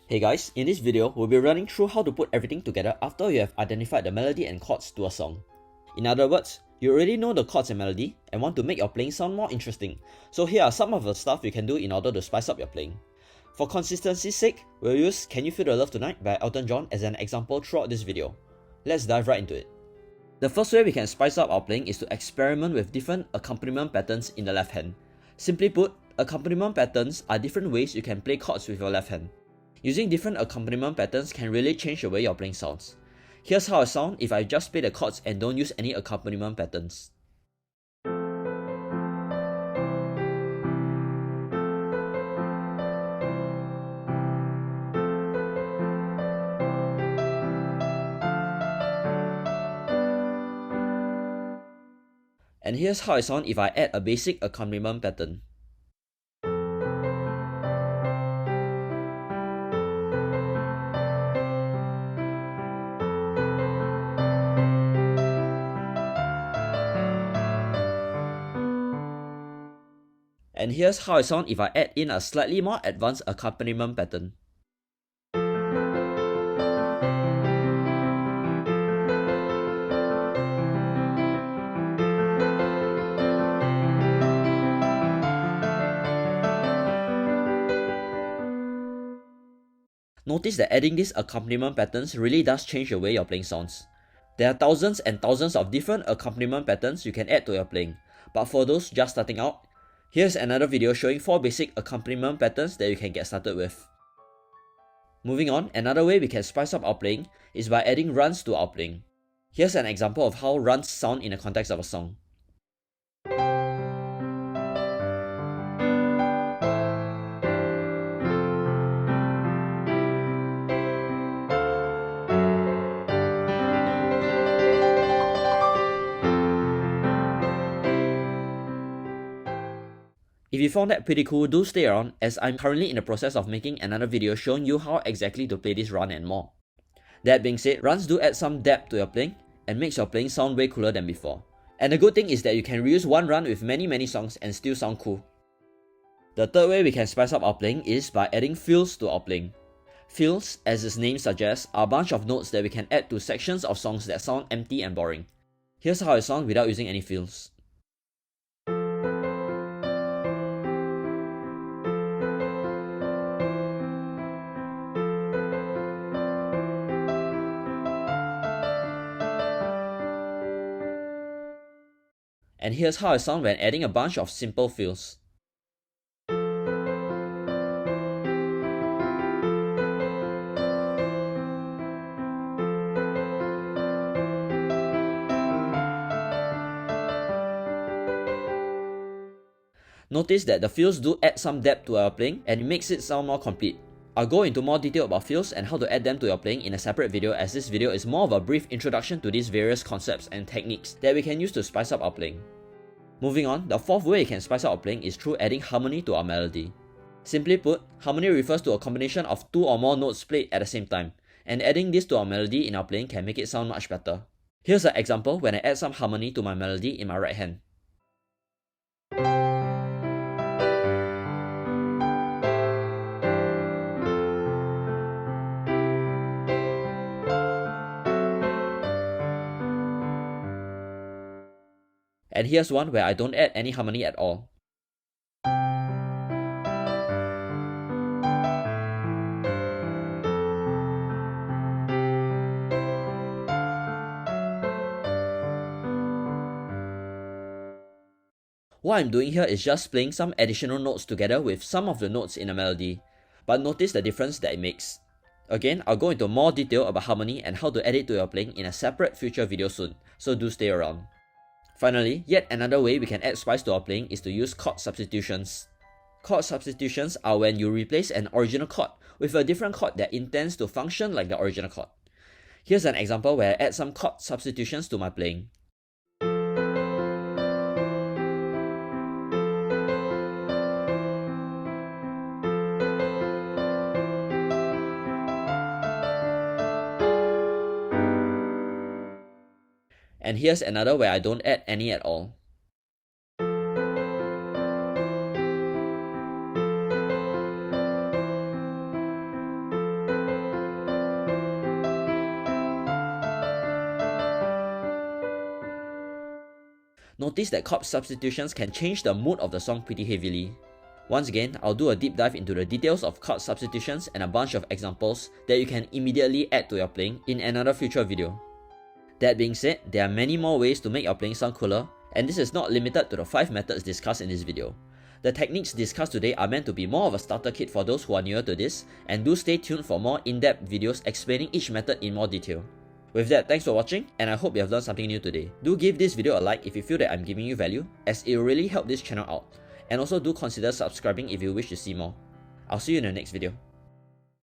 Hey guys, in this video, we'll be running through how to put everything together after you have identified the melody and chords to a song. In other words, you already know the chords and melody and want to make your playing sound more interesting, so here are some of the stuff you can do in order to spice up your playing. For consistency's sake, we'll use Can You Feel the Love Tonight by Elton John as an example throughout this video. Let's dive right into it. The first way we can spice up our playing is to experiment with different accompaniment patterns in the left hand. Simply put, accompaniment patterns are different ways you can play chords with your left hand. Using different accompaniment patterns can really change the way your playing sounds. Here's how it sounds if I just play the chords and don't use any accompaniment patterns. And here's how it sounds if I add a basic accompaniment pattern. And here's how it sounds if I add in a slightly more advanced accompaniment pattern. Notice that adding these accompaniment patterns really does change the way your playing sounds. There are thousands and thousands of different accompaniment patterns you can add to your playing, but for those just starting out, here's another video showing 4 basic accompaniment patterns that you can get started with. Moving on, another way we can spice up our playing is by adding runs to our playing. Here's an example of how runs sound in the context of a song. If you found that pretty cool, do stay around as I'm currently in the process of making another video showing you how exactly to play this run and more. That being said, runs do add some depth to your playing and makes your playing sound way cooler than before. And the good thing is that you can reuse one run with many songs and still sound cool. The third way we can spice up our playing is by adding fills to our playing. Fills, as its name suggests, are a bunch of notes that we can add to sections of songs that sound empty and boring. Here's how it sounds without using any fills. And here's how it sounds when adding a bunch of simple fills. Notice that the fills do add some depth to our playing and it makes it sound more complete. I'll go into more detail about fills and how to add them to your playing in a separate video, as this video is more of a brief introduction to these various concepts and techniques that we can use to spice up our playing. Moving on, the fourth way you can spice up our playing is through adding harmony to our melody. Simply put, harmony refers to a combination of 2 or more notes played at the same time, and adding this to our melody in our playing can make it sound much better. Here's an example when I add some harmony to my melody in my right hand. And here's one where I don't add any harmony at all. What I'm doing here is just playing some additional notes together with some of the notes in a melody, but notice the difference that it makes. Again, I'll go into more detail about harmony and how to add it to your playing in a separate future video soon, so do stay around. Finally, yet another way we can add spice to our playing is to use chord substitutions. Chord substitutions are when you replace an original chord with a different chord that intends to function like the original chord. Here's an example where I add some chord substitutions to my playing. And here's another where I don't add any at all. notice that chord substitutions can change the mood of the song pretty heavily. Once again, I'll do a deep dive into the details of chord substitutions and a bunch of examples that you can immediately add to your playing in another future video. That being said, there are many more ways to make your playing sound cooler, and this is not limited to the 5 methods discussed in this video. The techniques discussed today are meant to be more of a starter kit for those who are newer to this, and do stay tuned for more in-depth videos explaining each method in more detail. With that, thanks for watching, and I hope you have learned something new today. Do give this video a like if you feel that I'm giving you value, as it will really help this channel out. And also do consider subscribing if you wish to see more. I'll see you in the next video.